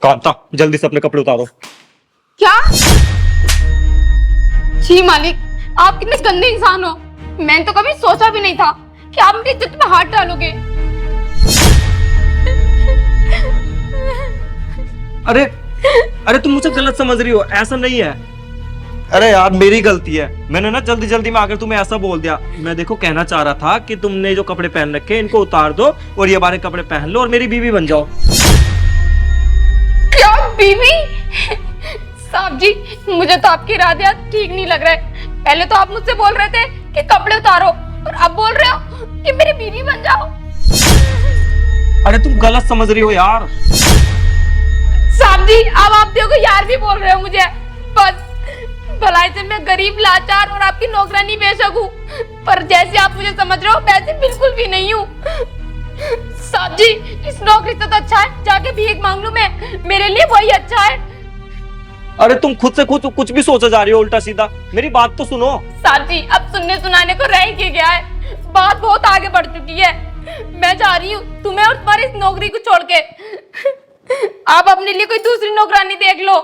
कांता, जल्दी से अपने कपड़े उतारो। क्या? जी मालिक, आप कितने गंदे इंसान हो। मैंने तो कभी सोचा भी नहीं था कि आप मेरी इज्जत में हाथ डालोगे। अरे अरे तुम मुझे गलत समझ रही हो, ऐसा नहीं है। अरे यार मेरी गलती है, मैंने ना जल्दी जल्दी में आकर तुम्हें ऐसा बोल दिया। मैं देखो कहना चाह रहा था कि तुमने जो कपड़े पहन रखे इनको उतार दो और ये हमारे कपड़े पहन लो और मेरी बीवी बन जाओ। क्या बीवी? साहब जी, मुझे तो आपके इरादे आज ठीक नहीं लग रहे। पहले तो आप मुझसे बोल रहे थे कि कपड़े उतारो और अब बोल रहे हो कि मेरी बीवी बन जाओ। अरे तुम गलत समझ रही हो यार। साहब जी, अब आप देखो यार भी बोल रहे हो मुझे। बस भलाई से मैं गरीब लाचार और आपकी नौकरानी बेशक हूँ, पर जैसे आप मुझे समझ रहे हो वैसे बिल्कुल भी नहीं हूँ। साहब जी, इस नौकरी से तो अच्छा है जाके भीख मांग लूं मैं, मेरे लिए वही अच्छा है। अरे तुम खुद से खुद कुछ भी सोचा जा रही हो उल्टा सीधा, मेरी बात तो सुनो। साहब जी, अब सुनने सुनाने को रह ही गया है, बात बहुत आगे बढ़ चुकी है। मैं जा रही हूँ तुम्हें और तुम्हारी इस नौकरी को छोड़ के। आप अपने लिए कोई दूसरी नौकरानी देख लो।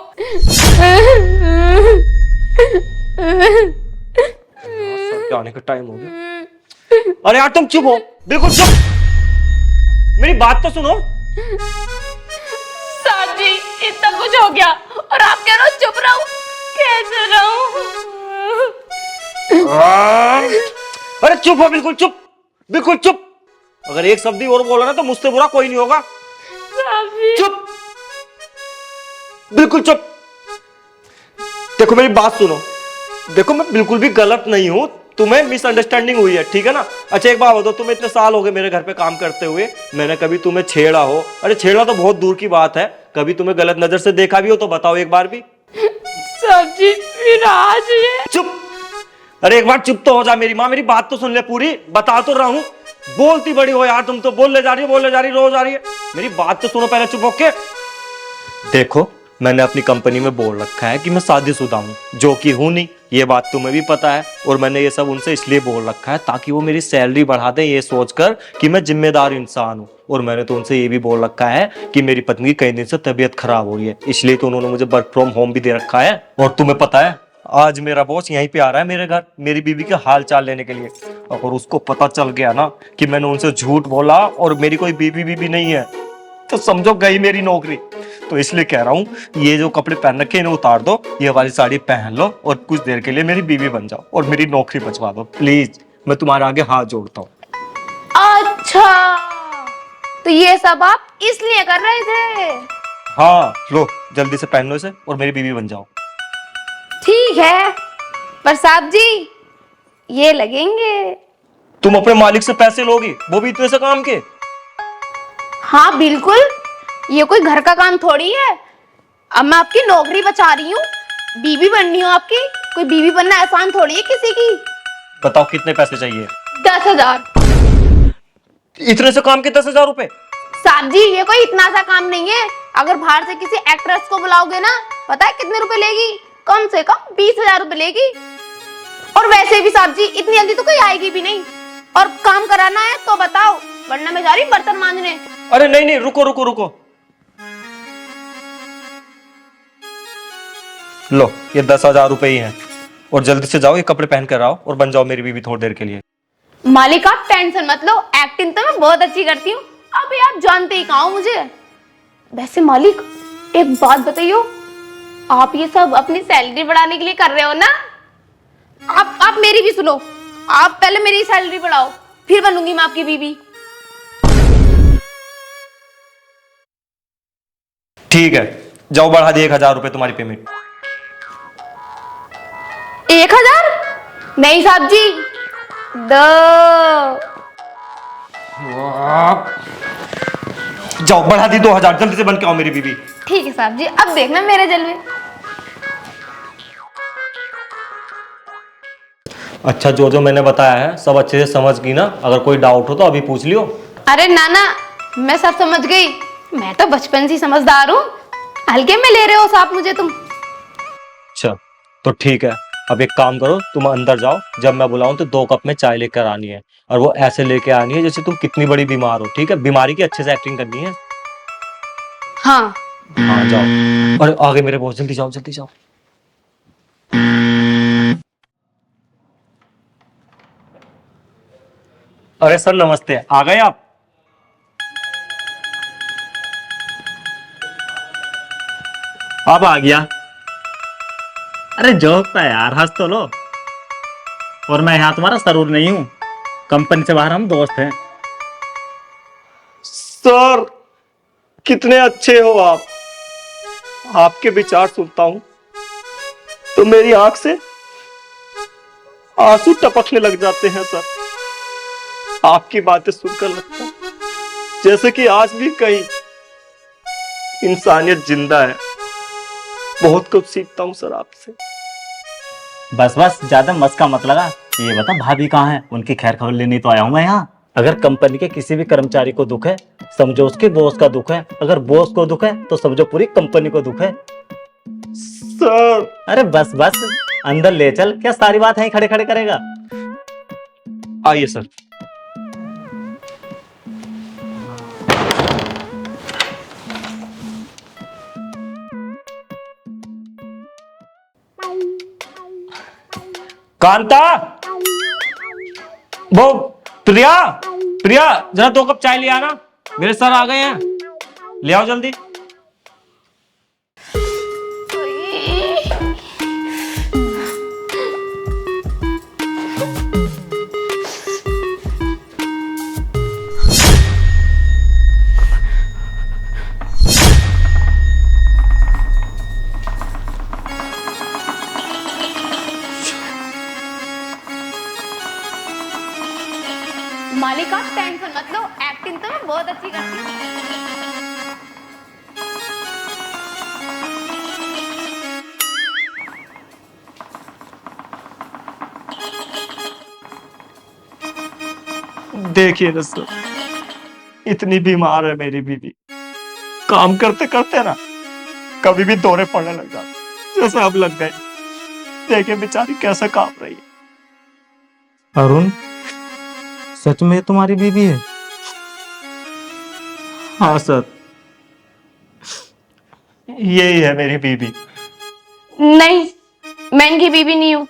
आने का टाइम हो गया। अरे यार तुम चुप हो, बिल्कुल चुप। मेरी बात तो सुनो। साहब जी, इतना कुछ हो गया और आप कह रहे हो चुप रहूं? कैसे रहूं? अरे चुप हो, बिल्कुल चुप, बिल्कुल चुप। अगर एक शब्द और बोला ना तो मुझसे बुरा कोई नहीं होगा। चुप, बिल्कुल चुप। देखो मेरी बात सुनो, देखो मैं बिल्कुल भी गलत नहीं हूं, तुम्हें मिसअंडरस्टैंडिंग हुई है, ठीक है ना। अच्छा एक बात बताओ, तुम्हें इतने साल हो गए मेरे घर पे काम करते हुए, मैंने कभी तुम्हें छेड़ा हो? अरे छेड़ा तो बहुत दूर की बात है, कभी तुम्हें गलत नजर से देखा भी हो तो बताओ एक बार भी। साहब जी, फिर आज ये। चुप। अरे एक बार चुप तो हो जा मेरी माँ, मेरी बात तो सुन ले पूरी, बता तो रहा हूं। बोलती बड़ी हो यार तुम तो, बोल ले जा रही हो, बोल ले जा रही, रोज आ रही है। मेरी बात तो सुनो पहले, चुप होके। देखो मैंने अपनी कंपनी में बोल रखा है कि मैं शादीशुदा हूँ, जो कि हूं नहीं, ये बात तुम्हें भी पता है। और मैंने ये सब उनसे इसलिए बोल रखा है ताकि वो मेरी सैलरी बढ़ा दें, ये सोचकर कि मैं जिम्मेदार इंसान हूँ। और मैंने तो उनसे ये भी बोल रखा है कि मेरी पत्नी की कई दिन से तबीयत खराब हो रही है, इसलिए तो उन्होंने मुझे वर्क फ्रॉम होम भी दे रखा है। और तुम्हें पता है आज मेरा बॉस यहीं पे आ रहा है मेरे घर, मेरी बीवी के हाल चाल लेने के लिए। अगर उसको पता चल गया ना कि मैंने उनसे झूठ बोला और मेरी कोई बीवी नहीं है, तो समझो गई मेरी नौकरी। तो इसलिए कह रहा हूँ ये जो कपड़े पहन रखे इन्हें उतार दो, ये वाली साड़ी पहन लो और कुछ देर के लिए मेरी बीवी बन जाओ और मेरी नौकरी बचवा दो प्लीज। मैं तुम्हारे आगे हाथ जोड़ता हूँ। अच्छा, तो ये सब आप इसलिए कर रहे थे? हाँ लो जल्दी से पहन लो इसे और मेरी बीवी बन जाओ। ठीक है, पर साहब जी ये लगेंगे। तुम अपने मालिक से पैसे लोगी, वो भी इतने से काम के? हाँ बिल्कुल, ये कोई घर का काम थोड़ी है। अब मैं आपकी नौकरी बचा रही हूँ, बीवी बननी हो आपकी। कोई बीवी बनना आसान थोड़ी है किसी की। बताओ कितने पैसे चाहिए? 10,000। इतने से काम के 10,000 रुपए? साहब जी, ये कोई इतना सा काम नहीं है। अगर बाहर से किसी एक्ट्रेस को बुलाओगे ना, पता है कितने रुपए लेगी? कम से कम 20,000 रुपए लेगी। और वैसे भी साहब जी इतनी जल्दी तो कोई आएगी भी नहीं। और काम कराना है तो बताओ, वरना मैं जा रही बर्तन मांजने। अरे नहीं नहीं, रुको रुको रुको। लो ये 10,000 रुपए ही हैं और जल्दी से जाओ, ये कपड़े पहन कर आओ और बन जाओ मेरी बीवी थोड़ी देर के लिए। मालिक आप टेंशन मत लो, एक्टिंग तो मैं बहुत अच्छी करती हूँ। अभी आप जानते ही कहाँ हो मुझे। वैसे मालिक एक बात बताइयो, आप ये सब अपनी सैलरी बढ़ाने के लिए कर रहे हो ना? आप मेरी भी सुनो, आप पहले मेरी सैलरी बढ़ाओ, फिर बनूंगी मैं आपकी बीवी। ठीक है, जाओ बढ़ा दी 1,000 रुपए तुम्हारी पेमेंट। 1,000? नहीं साहब जी, जाओ बढ़ा दी 2,000, जल्दी से बन के आओ मेरी बीवी। ठीक है साहब जी, अब देखना मेरे जलवे। अच्छा जो जो मैंने बताया है सब अच्छे से समझ गई ना? अगर कोई डाउट हो तो अभी पूछ लियो। अरे नाना, मैं सब समझ गई। मैं तो बचपन से समझदार हूँ, हल्के में ले रहे हो साहब मुझे तुम। अच्छा तो ठीक है, अब एक काम करो, तुम अंदर जाओ, जब मैं बुलाऊं तो 2 कप में चाय लेकर आनी है और वो ऐसे लेके आनी है जैसे तुम कितनी बड़ी बीमार हो, ठीक है? बीमारी की अच्छे से एक्टिंग करनी है। हाँ हाँ जाओ, अरे आगे मेरे बॉस, जल्दी जाओ जल्दी जाओ। अरे सर नमस्ते, आ गए आप? अब आ गया। अरे जोक था यार, हंस तो लो। और मैं यहाँ तुम्हारा सरूर नहीं हूँ, कंपनी से बाहर हम दोस्त हैं। सर कितने अच्छे हो आप, आपके विचार सुनता हूं तो मेरी आंख से आंसू टपकने लग जाते हैं सर। आपकी बातें सुनकर लगता है जैसे कि आज भी कहीं इंसानियत जिंदा है। बहुत कुछ सीखता हूं सर आपसे। बस बस, ज्यादा मस्का मत लगा। ये बता भाभी कहाँ है? उनकी खैर खबर लेने तो आया हूँ मैं यहाँ। अगर कंपनी के किसी भी कर्मचारी को दुख है, समझो उसके बॉस का दुख है। अगर बॉस को दुख है तो समझो पूरी कंपनी को दुख है। सर अरे बस बस, अंदर ले चल। क्या सारी बात यहीं खड़े खड़े करेगा? आइए सर। कांता, वो प्रिया, प्रिया जरा 2 कप चाय ले आना, मेरे सर आ गए हैं, ले आओ जल्दी। मालिक आप टेंशन मत लो, एक्टिंग तो मैं बहुत अच्छी करती हूँ। देखिए ना सर, इतनी बीमार है मेरी बीवी, काम करते करते ना कभी भी दौरे पड़ने लग जाते, जैसे अब लग गए। देखिए बेचारी कैसे काम रही है। अरुण, सच में तुम्हारी बीवी है? हाँ सर, यही है मेरी बीवी। नहीं, मैं इनकी बीवी नहीं हूँ।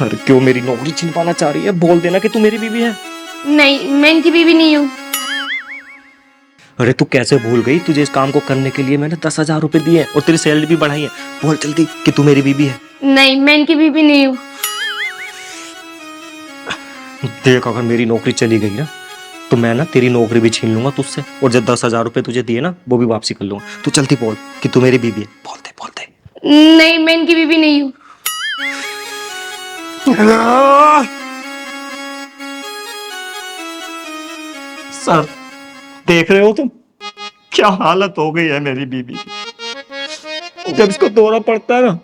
अरे क्यों मेरी नौकरी छिनवाना चाह रही है? बोल देना कि तू मेरी बीवी है। नहीं, मैं इनकी बीवी नहीं हूँ। अरे तू कैसे भूल गई? तुझे इस काम को करने के लिए मैंने 10,000 रुपए दिए और तेरी सैलरी भी बढ़ाई है। बोल जल्दी कि तू मेरी बीवी है। नहीं, मैं इनकी बीवी नहीं हूँ। देख, अगर मेरी नौकरी चली गई ना तो मैं ना तेरी नौकरी भी छीन लूंगा तुझसे, और जब 10,000 रुपए तुझे दिए ना वो भी वापसी कर लूंगा। तू जल्दी बोल कि तू मेरी बीवी है। बोल दे बोल दे। नहीं, मैं इनकी बीवी नहीं हूँ। सर देख रहे हो तुम क्या हालत हो गई है मेरी बीबी की। जब इसको दौरा पड़ता है ना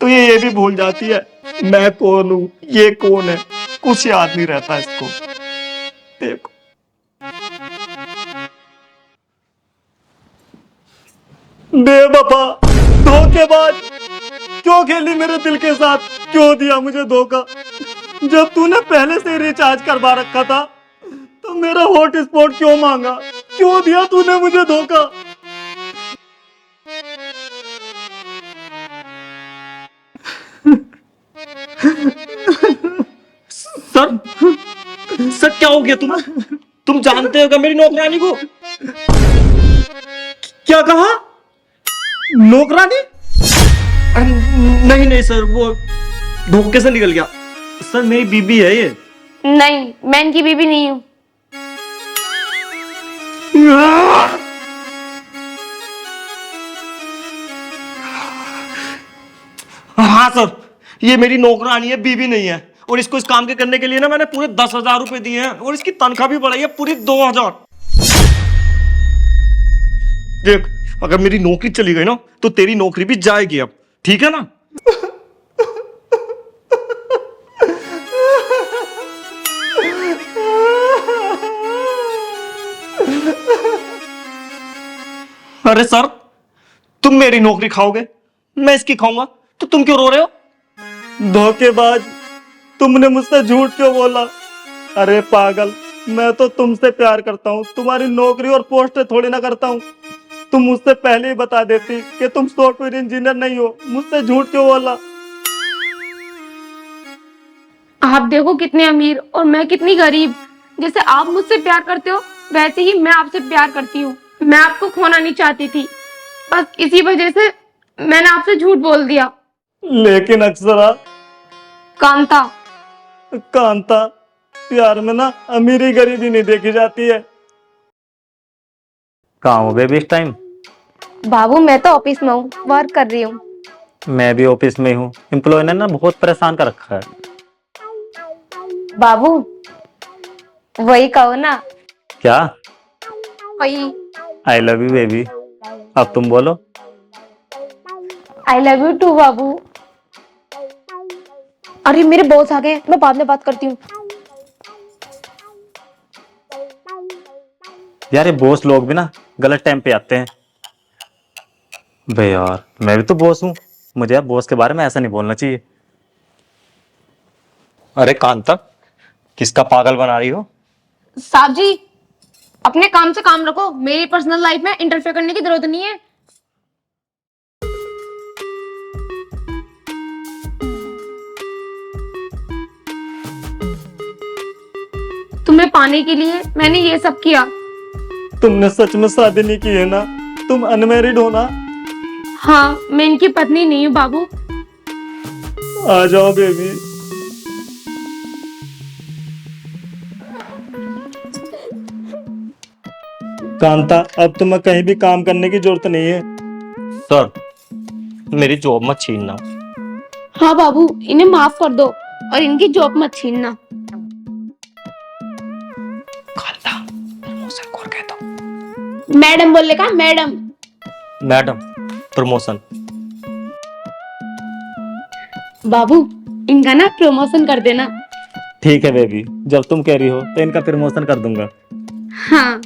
तो ये भी भूल जाती है मैं कौन हूं, ये कौन है, कुछ याद नहीं रहता इसको। देखो बेवफा, धोखेबाज, क्यों खेली मेरे दिल के साथ? क्यों दिया मुझे धोखा? जब तूने पहले से रिचार्ज करवा रखा था तो मेरा हॉटस्पॉट क्यों मांगा? क्यों दिया तूने मुझे धोखा? सर, सर क्या हो गया तुम्हें? तुम जानते हो क्या मेरी नौकरानी को? क्या कहा? नौकरानी? अरे नहीं नहीं सर, वो धोखे से निकल गया। सर मेरी बीबी है ये। नहीं, मैं इनकी बीवी नहीं हूँ। हाँ सर, ये मेरी नौकरानी है, बीबी नहीं है। और इसको इस काम के करने के लिए ना मैंने पूरे 10,000 रुपए दिए हैं और इसकी तनख्वाह भी बढ़ाई है पूरी 2,000। देख, अगर मेरी नौकरी चली गई ना तो तेरी नौकरी भी जाएगी अब, ठीक है ना? अरे सर, तुम मेरी नौकरी खाओगे, मैं इसकी खाऊंगा, तो तुम क्यों रो रहे हो? धोखेबाज, तुमने मुझसे झूठ क्यों बोला? अरे पागल, मैं तो तुमसे प्यार करता हूँ, तुम्हारी नौकरी और पोस्ट थोड़ी ना करता हूँ। तुम मुझसे पहले ही बता देती कि तुम सॉफ्टवेयर इंजीनियर नहीं हो, मुझसे झूठ क्यों बोला? आप देखो कितने अमीर और मैं कितनी गरीब। जैसे आप मुझसे प्यार करते हो वैसे ही मैं आपसे प्यार करती हूँ। मैं आपको खोना नहीं चाहती थी, बस इसी वजह से मैंने आपसे झूठ बोल दिया। लेकिन अक्षरा, कांता, कांता, प्यार में ना अमीरी गरीबी नहीं देखी जाती है। कहाँ हो बेबी इस टाइम? बाबू मैं तो ऑफिस में हूँ, वर्क कर रही हूँ। मैं भी ऑफिस में हूँ। एम्प्लॉय ने ना बहुत परेशान कर रखा है। बाबू वही कहो ना। क्या? वही। I love you baby. अब तुम बोलो। आई लव यू टू बाबू। अरे मेरे बॉस आ गए, मैं बाद में बात करती हूँ। यार ये बॉस लोग भी ना गलत टाइम पे आते हैं। बे यार मैं भी तो बॉस हूँ, मुझे यार बॉस के बारे में ऐसा नहीं बोलना चाहिए। अरे कांता, किसका पागल बना रही हो? साहब जी अपने काम से काम रखो, मेरी पर्सनल लाइफ में इंटरफेयर करने की जरूरत नहीं है। तुम्हें पाने के लिए मैंने ये सब किया। तुमने सच में शादी नहीं की है ना? तुम अनमैरिड हो ना? हाँ मैं इनकी पत्नी नहीं हूँ बाबू। आ जाओ बेबी। कांता, अब तुम्हें कहीं भी काम करने की जरूरत नहीं है। सर, मेरी जॉब मत छीनना। हाँ बाबू इन्हें माफ कर दो और इनकी जॉब मत छीनना। कांता, प्रमोशन कौन कहता हूँ? मैडम बोलने का मैडम। Madam, promotion. बाबू इनका ना प्रमोशन कर देना। ठीक है बेबी, जब तुम कह रही हो तो इनका प्रमोशन कर दूंगा। हाँ